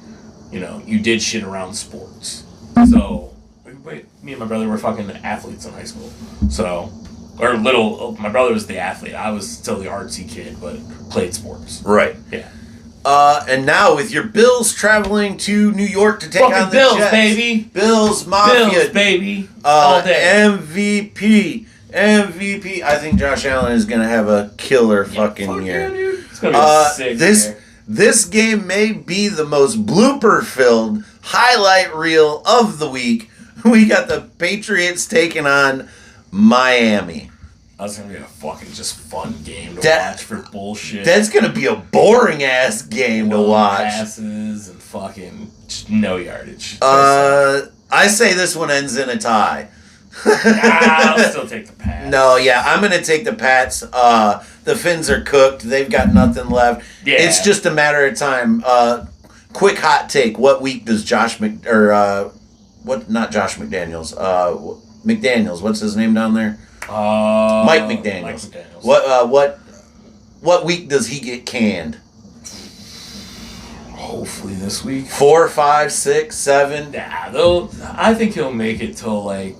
You know, you did shit around sports. So me and my brother were fucking athletes in high school. So my brother was the athlete. I was still the artsy kid, but played sports. Right. Yeah. And now with your Bills traveling to New York to take fucking on the Bills, Jets. Baby. Bills Mafia. Bills, baby. All day. MVP. I think Josh Allen is going to have a killer fucking year. Yeah, dude. It's going to be sick year. This game may be the most blooper-filled highlight reel of the week. We got the Patriots taking on Miami. That's going to be a fucking just fun game to watch for bullshit. That's going to be a boring-ass game to watch. Passes and fucking just no yardage. I say this one ends in a tie. I'll still take the Pats. No, yeah, I'm going to take the Pats. The Finns are cooked. They've got nothing left. Yeah. It's just a matter of time. Quick hot take. What week does McDaniels, what's his name down there? Mike McDaniels. What week does he get canned? Hopefully this week. 4, 5, 6, 7. Nah, I think he'll make it till like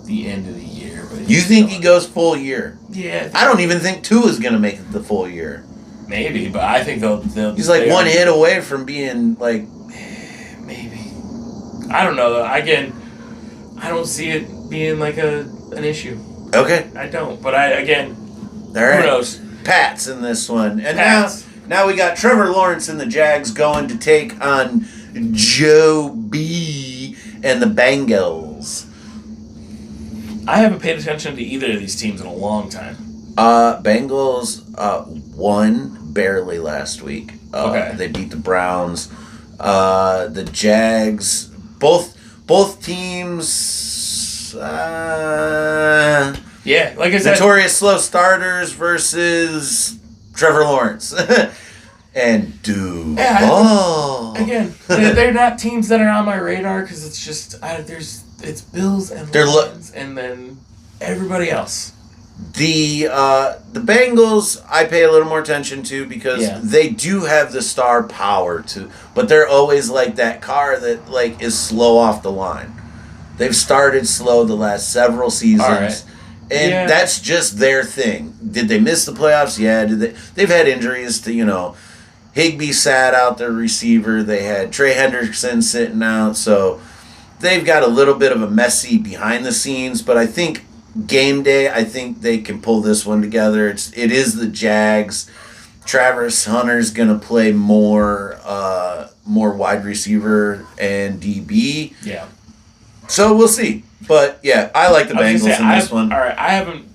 the end of the year. But you think he goes full year? Yeah. I don't even think Tua is going to make it the full year. Maybe, but I think they'll He's like one hit away from being like... Maybe. I don't know. Again, I don't see it being like an issue. Okay. I don't. But all right. Who knows? Pats in this one. And Pats. Now we got Trevor Lawrence and the Jags going to take on Joe B and the Bengals. I haven't paid attention to either of these teams in a long time. Bengals won barely last week. Okay. They beat the Browns. The Jags, both teams. Yeah, like I said, notorious slow starters versus Trevor Lawrence. And dude, again, they're not teams that are on my radar because it's just it's Bills and Lions and then everybody else. The Bengals I pay a little more attention to because they do have the star power but they're always like that car that like is slow off the line. They've started slow the last several seasons. All right. And that's just their thing. Did they miss the playoffs? Yeah. They've had injuries to, Higbee sat out their receiver. They had Trey Hendrickson sitting out. So they've got a little bit of a messy behind the scenes. But I think game day, I think they can pull this one together. It is the Jags. Travis Hunter's going to play more wide receiver and DB. Yeah. So we'll see. But, yeah, I like the Bengals in this one. All right, I haven't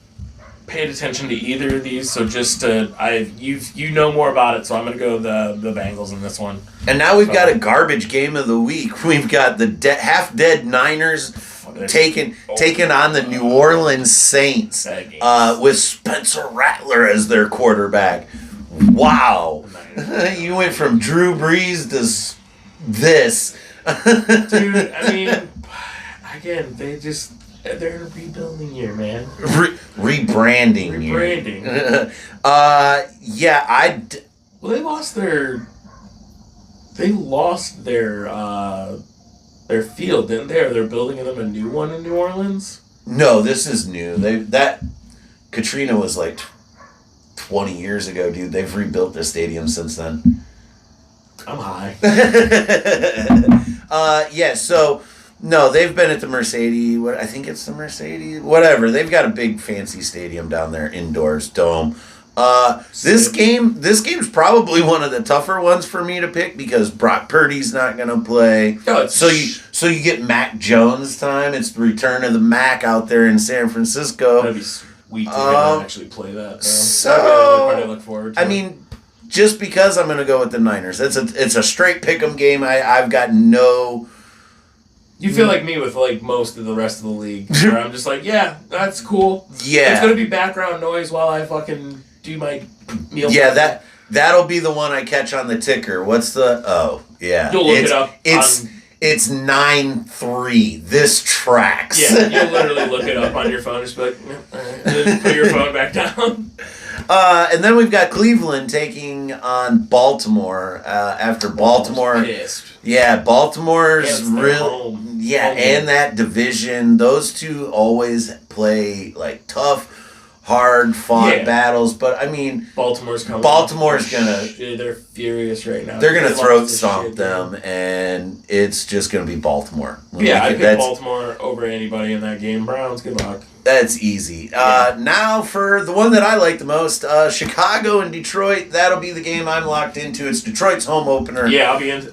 paid attention to either of these, so just you know more about it, so I'm going to go the Bengals in this one. And now we've got a garbage game of the week. We've got the half-dead Niners taking on the New Orleans Saints with Spencer Rattler as their quarterback. Wow. You went from Drew Brees to this. Dude, I mean... Again, they're in a rebuilding year, man. Rebranding year. Well, they lost their field, didn't they? Or they're building them a new one in New Orleans? No, this is new. Katrina was like 20 years ago, dude. They've rebuilt the stadium since then. I'm high. So... No, they've been at the Mercedes. I think it's the Mercedes. Whatever. They've got a big fancy stadium down there, indoors, dome. This game's probably one of the tougher ones for me to pick because Brock Purdy's not going to play. So you get Mac Jones time. It's the return of the Mac out there in San Francisco. That'd be sweet to actually play that. Though. So I look forward to. I mean, just because I'm going to go with the Niners. It's a straight pick'em game. I've got no. You feel like me with like most of the rest of the league, where I'm just like, yeah, that's cool. Yeah, it's gonna be background noise while I fucking do my meal. Yeah, that'll be the one I catch on the ticker. What's the? Oh, yeah. You'll look it up. It's 9-3. This tracks. Yeah, you'll literally look it up on your phone. Just be like, just put your phone back down. And then we've got Cleveland taking on Baltimore after Baltimore. Pissed. Yeah, Baltimore's real. Yeah, and that division. Those two always play like tough, hard-fought battles. But I mean, Baltimore's coming. Baltimore's gonna. They're furious right now. They're gonna throat stomp them, and it's just gonna be Baltimore. Yeah, I pick Baltimore over anybody in that game. Browns, good luck. That's easy. Now for the one that I like the most, Chicago and Detroit. That'll be the game I'm locked into. It's Detroit's home opener. Yeah, I'll be into.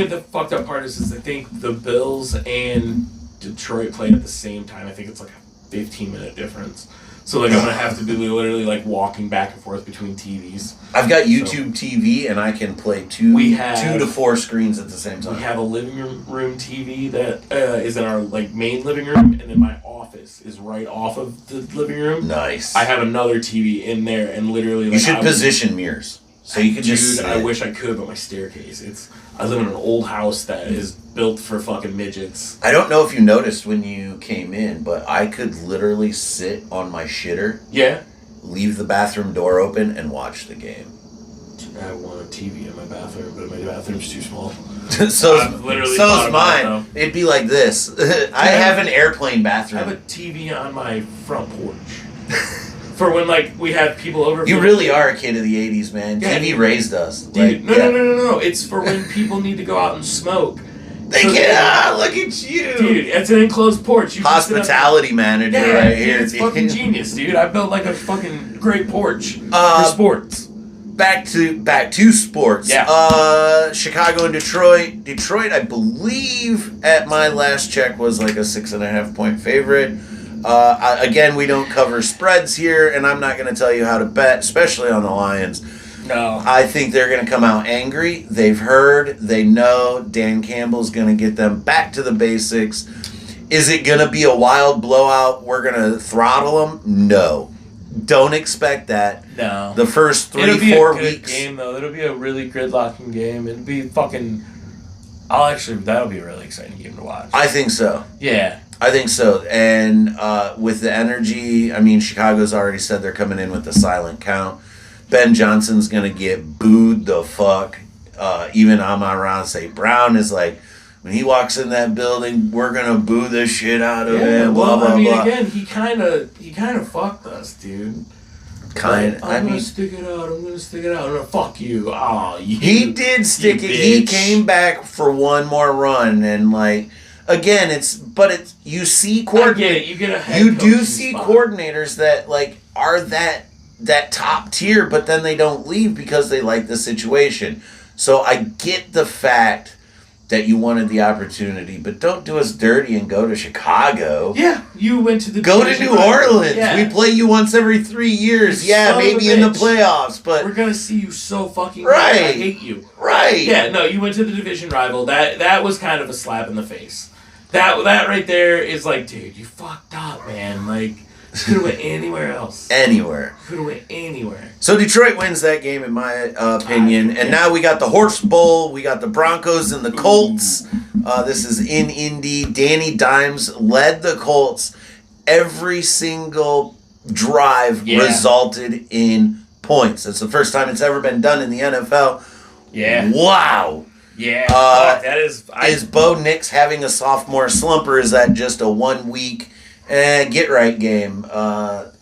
The fucked up part is I think the Bills and Detroit played at the same time. I think it's like a 15-minute difference. So like I'm gonna have to be literally like walking back and forth between TVs. I've got YouTube TV and I can play two to four screens at the same time. We have a living room TV that is in our like main living room, and then my office is right off of the living room. Nice. I have another TV in there, and literally like, you should position mirrors so you could just. I wish I could, but my staircase. I live in an old house that is built for fucking midgets. I don't know if you noticed when you came in, but I could literally sit on my shitter. Yeah. Leave the bathroom door open and watch the game. I want a TV in my bathroom, but my bathroom's too small. So is mine. It'd be like this. I have an airplane bathroom. I have a TV on my front porch. For when like we have people over. You really are a kid of the 80s, man. Yeah, TV raised us. Dude, no. It's for when people need to go out and smoke. They get look at you. Dude, it's an enclosed porch. You hospitality manager right here. It's fucking genius, dude. I built like a fucking great porch for sports. Back to sports. Yeah. Chicago and Detroit. Detroit, I believe, at my last check was like a 6.5 point favorite. Again, we don't cover spreads here, and I'm not going to tell you how to bet, especially on the Lions. No. I think they're going to come out angry. They've heard. They know Dan Campbell's going to get them back to the basics. Is it going to be a wild blowout? We're going to throttle them? No. Don't expect that. No. The first 3-4 weeks. It'll be a good game, though. It'll be a really gridlocking game. It'll be fucking... that'll be a really exciting game to watch. I think so. Yeah. I think so. And with the energy, I mean, Chicago's already said they're coming in with the silent count. Ben Johnson's going to get booed the fuck. Even Amon-Ra St. Brown is like, when he walks in that building, we're going to boo the shit out of him, blah, blah, blah. Again, he kind of fucked us, dude. I'm going to stick it out. I'm going to fuck you. Oh, he did stick it. He came back for one more run, and like, again, you see coordinators. I get it. You get a head You do coaching see spot. coordinators that like are that top tier, but then they don't leave because they like the situation. So I get the fact that you wanted the opportunity, but don't do us dirty and go to Chicago. Yeah, you went to the... Go to New Orleans. Yeah. We play you once every 3 years. Yeah, maybe in the playoffs, but... We're going to see you so fucking right. bad. I hate you. Right. Yeah, no, you went to the division rival. That was kind of a slap in the face. That right there is like, dude, you fucked up, man. Like, could have went anywhere else. Anywhere. Could have went anywhere. So Detroit wins that game, in my opinion. And now we got the Horse Bowl. We got the Broncos and the Colts. This is in Indy. Danny Dimes led the Colts. Every single drive resulted in points. It's the first time it's ever been done in the NFL. Yeah. Wow. Yeah. That is... Is Bo Nix having a sophomore slump, or is that just a 1 week... get right game.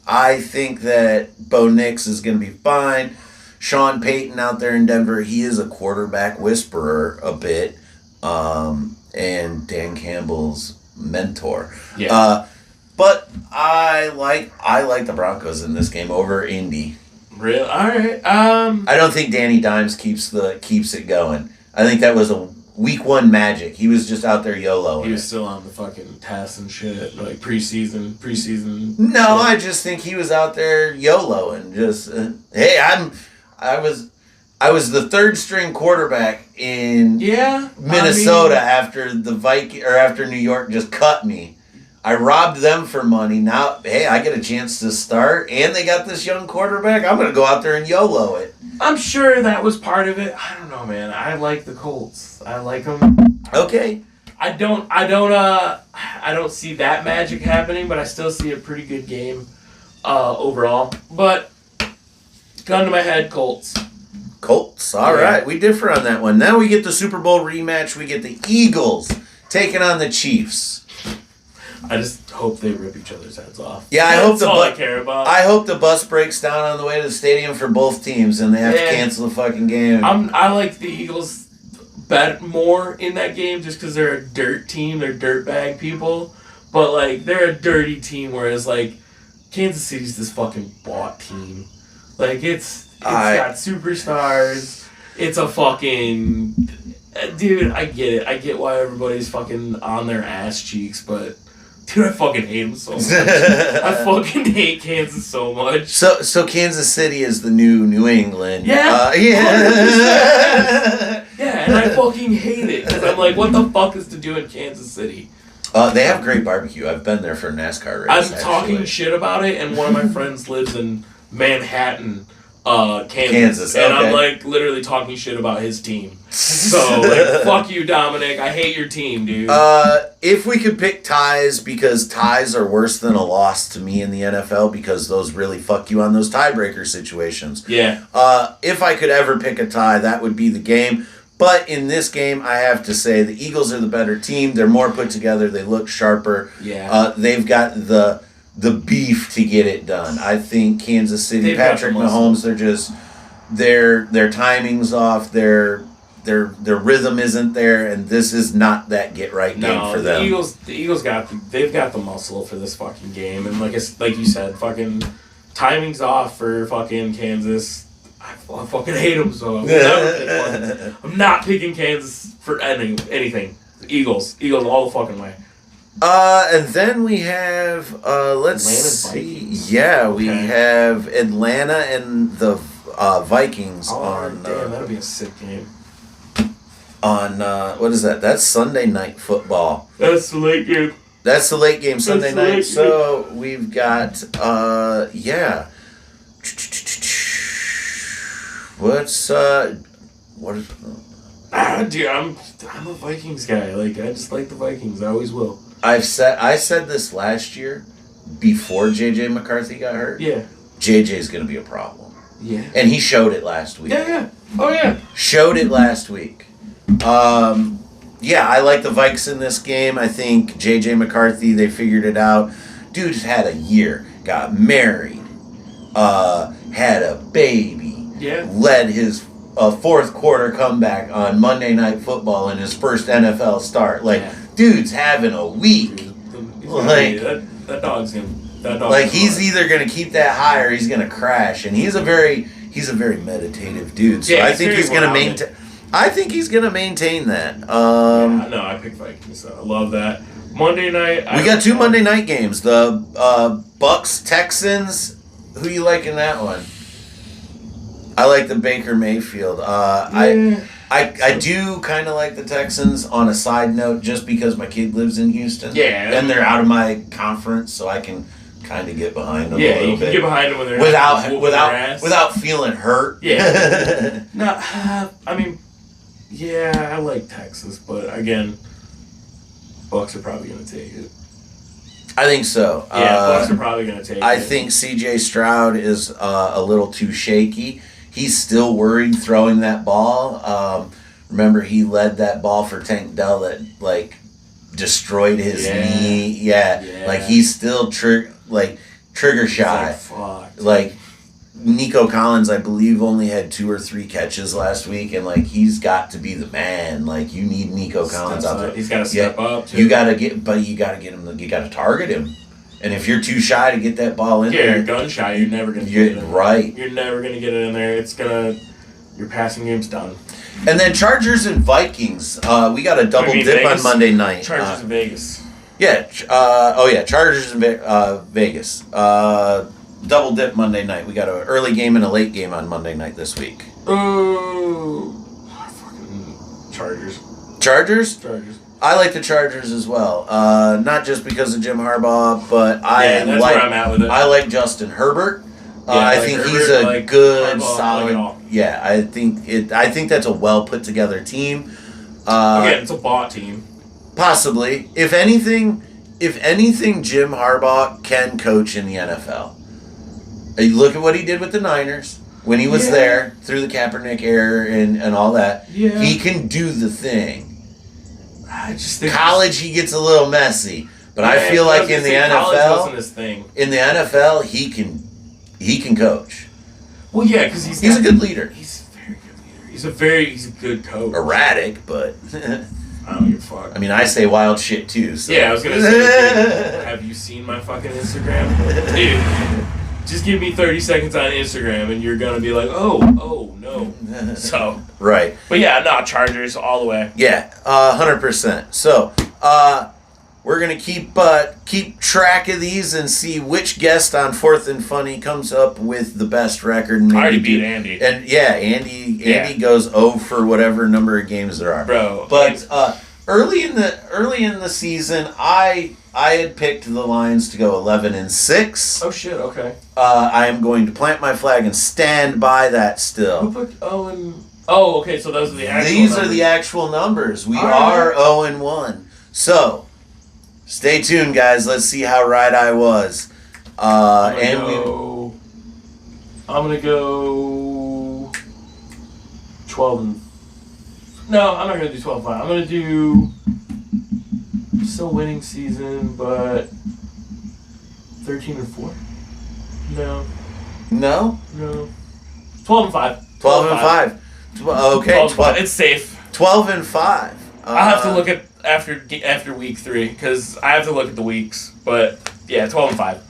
I think that Bo Nix is going to be fine. Sean Payton out there in Denver, he is a quarterback whisperer a bit, and Dan Campbell's mentor. Yeah. But I like the Broncos in this game over Indy. Really? All right. I don't think Danny Dimes keeps it going. I think that was a Week 1 magic. He was just out there YOLOing. He was still on the fucking tests and shit, like preseason. No, shit. I just think he was out there YOLOing. Just hey, I was the third string quarterback in Minnesota after after New York just cut me. I robbed them for money. Now, hey, I get a chance to start, and they got this young quarterback. I'm going to go out there and YOLO it. I'm sure that was part of it. I don't know, man. I like the Colts. I like them. Okay. I don't see that magic happening, but I still see a pretty good game overall. But gun to my head, Colts. Colts. All right. We differ on that one. Now we get the Super Bowl rematch. We get the Eagles taking on the Chiefs. I just hope they rip each other's heads off. Yeah, That's all I care about. I hope the bus breaks down on the way to the stadium for both teams, and they have to cancel the fucking game. I like the Eagles bet more in that game just because they're a dirt team. They're dirtbag people, but like they're a dirty team. Whereas like Kansas City's this fucking bought team. Like it's got superstars. It's a fucking dude. I get it. I get why everybody's fucking on their ass cheeks, but. Dude, I fucking hate him so much. I fucking hate Kansas so much. So Kansas City is the new England. Yeah. Yeah, and I fucking hate it because I'm like, what the fuck is to do in Kansas City? They have great barbecue. I've been there for a NASCAR race. I'm talking shit about it, and one of my friends lives in Manhattan, Kansas. And I'm like literally talking shit about his team. So like, fuck you, Dominic. I hate your team, dude. If we could pick ties, because ties are worse than a loss to me in the NFL, because those really fuck you on those tiebreaker situations. Yeah. If I could ever pick a tie, that would be the game. But in this game, I have to say the Eagles are the better team. They're more put together. They look sharper. Yeah. They've got the beef to get it done. I think Kansas City, Patrick Mahomes, they're just their timing's off. Their rhythm isn't there, and this is not that get right game for them. The Eagles they've got the muscle for this fucking game, and like you said, fucking timing's off for fucking Kansas. I fucking hate them, so I'm not picking Kansas for anything. Eagles all the fucking way. And then we have let's see. Vikings? Yeah, we Okay. have Atlanta and the Vikings on damn, that'll be a sick game. on what is that? That's Sunday night football. That's the late game. That's the late game Sunday That's the night. late So we've got yeah. What's what is Dude, I'm a Vikings guy. Like, I just like the Vikings. I always will. I said this last year before JJ McCarthy got hurt. Yeah. JJ's gonna be a problem. Yeah. And he showed it last week. Yeah. Oh yeah. Showed it last week. Yeah, I like the Vikes in this game. I think JJ McCarthy, they figured it out. Dude's had a year, got married, had a baby, Yeah. led his fourth quarter comeback on Monday Night Football in his first NFL start. Like, Yeah. dude's having a week. Like, that dog's gonna. That dog. like he's either gonna keep that high or he's gonna crash. And he's a very meditative dude. So Yeah, I he's think very he's gonna grounded. maintain. I think he's gonna maintain that. Yeah, no, I picked Vikings. So I love that. Monday night. We got 2 Monday night games. The Bucks Texans. Who you like in that one? I like the Baker Mayfield. I do kind of like the Texans on a side note, just because my kid lives in Houston. Yeah. and they're out of my conference, so I can kind of get behind them. Yeah, a you little can bit get behind them when they're not whooping their ass. without feeling hurt. Yeah. No, I mean, yeah, I like Texas, but again, Bucks are probably gonna take it. I think so. Yeah, Bucks are probably gonna take it. I think C.J. Stroud is a little too shaky. He's still worried throwing that ball. Remember, he led that ball for Tank Dell that like destroyed his knee. Yeah, like he's still trigger shy. He's like, fuck. Like Nico Collins, I believe, only had 2 or 3 catches last week, and like he's got to be the man. Like you need Nico Collins out there. He's got to step up. Too. You gotta get him. You gotta target him. And if you're too shy to get that ball in there, you're gun shy. You're never gonna get it in. Right. You're never gonna get it in there. Your passing game's done. And then Chargers and Vikings. We got a double dip Vegas? on Monday night. Chargers in Vegas. Yeah. Chargers and Vegas. Double dip Monday night. We got an early game and a late game on Monday night this week. Oh, fucking Chargers. Chargers? Chargers. I like the Chargers as well. Not just because of Jim Harbaugh, but that's where I'm at with it. I like Justin Herbert. I think Herbert, he's a good, Harbaugh, solid. Yeah, I think that's a well put together team. Again, it's a bot team. Possibly, if anything, Jim Harbaugh can coach in the NFL. You look at what he did with the Niners when he was there through the Kaepernick era and all that. Yeah. He can do the thing. I just think College, he gets a little messy, but I feel like in the college wasn't NFL, his thing. in the NFL, he can coach. Well, yeah, because he's a good leader. He's a very good leader. He's a good coach. Erratic, but I don't give a fuck. I mean, I say wild shit too. So. Yeah, I was gonna say, dude, have you seen my fucking Instagram? Dude, just give me 30 seconds on Instagram and you're gonna be like, oh no. So Right. but yeah, no, Chargers all the way. Yeah, 100%. So, we're gonna keep track of these and see which guest on Fourth and Funny comes up with the best record. I already beat Andy. And Andy goes 0 for whatever number of games there are. Bro. But early in the season, I had picked the Lions to go 11-6. Oh shit, okay. I am going to plant my flag and stand by that still. Who picked Owen? Oh, okay, so those are the actual These numbers. are the actual numbers. We All are right. 0-1. So, stay tuned, guys. Let's see how right I was. I'm gonna go 12 and... No, I'm not gonna do 12 and 5. I'm gonna do... Still winning season, but 13 and 4. No. 12 and 5. 12 and 5. Okay, 12. It's safe. 12 and 5. I have to look at after week 3 because I have to look at the weeks. But yeah, 12 and 5.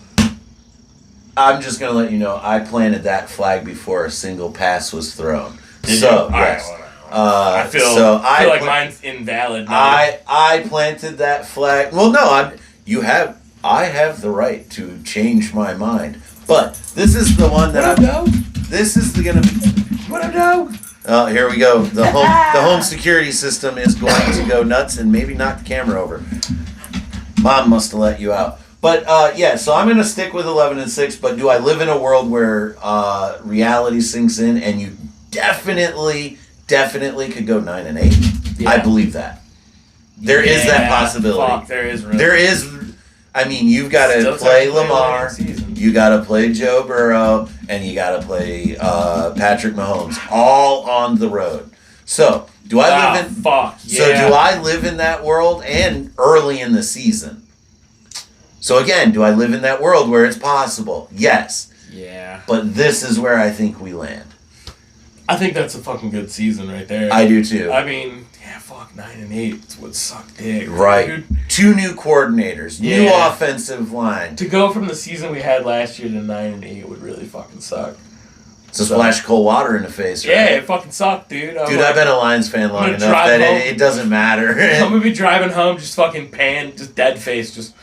I'm just gonna let you know I planted that flag before a single pass was thrown. Did so you? yes. All right, I feel like mine's invalid. I planted that flag. Well, no, I have the right to change my mind. But this is the one that This is gonna be. What up, dog? Oh, here we go. The home security system is going to go nuts and maybe knock the camera over. Mom must have let you out. But yeah, so I'm gonna stick with 11-6. But do I live in a world where reality sinks in and you definitely could go 9-8? Yeah. I believe that. There is that possibility. Fuck, there is. Really. There is. I mean, you've got to play Lamar, you got to play Joe Burrow, and you got to play Patrick Mahomes, all on the road. So, do I live in? Fuck. Yeah. So, do I live in that world and early in the season? So again, do I live in that world where it's possible? Yes. Yeah. But this is where I think we land. I think that's a fucking good season right there. I do too. I mean, yeah, fuck, 9-8 would suck dick. Right. Dude. 2 new coordinators, new offensive line. To go from the season we had last year to 9-8 would really fucking suck. It's a splash of cold water in the face, right? Yeah, it fucking sucked, dude. I've been a Lions fan long enough that it doesn't matter. I'm gonna be driving home, just fucking just dead face, just.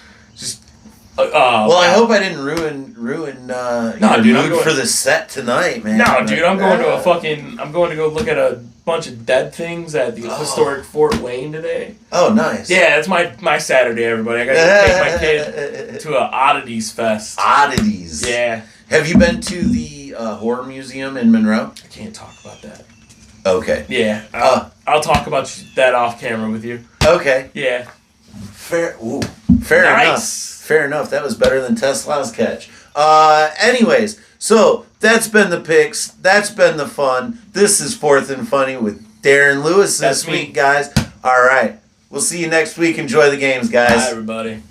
Well, I hope I didn't ruin mood for the set tonight, man. No, dude, I'm going to go look at a bunch of dead things at the historic Fort Wayne today. Oh, nice. Yeah, it's my Saturday, everybody. I got to take my kid to a Oddities Fest. Oddities. Yeah. Have you been to the horror museum in Monroe? I can't talk about that. Okay. Yeah. I'll talk about that off camera with you. Okay. Yeah. Fair enough. Fair enough. That was better than Tesla's catch. Anyways, so that's been the picks. That's been the fun. This is Fourth and Funny with Darren Lewis this week, guys. All right. We'll see you next week. Enjoy the games, guys. Bye, everybody.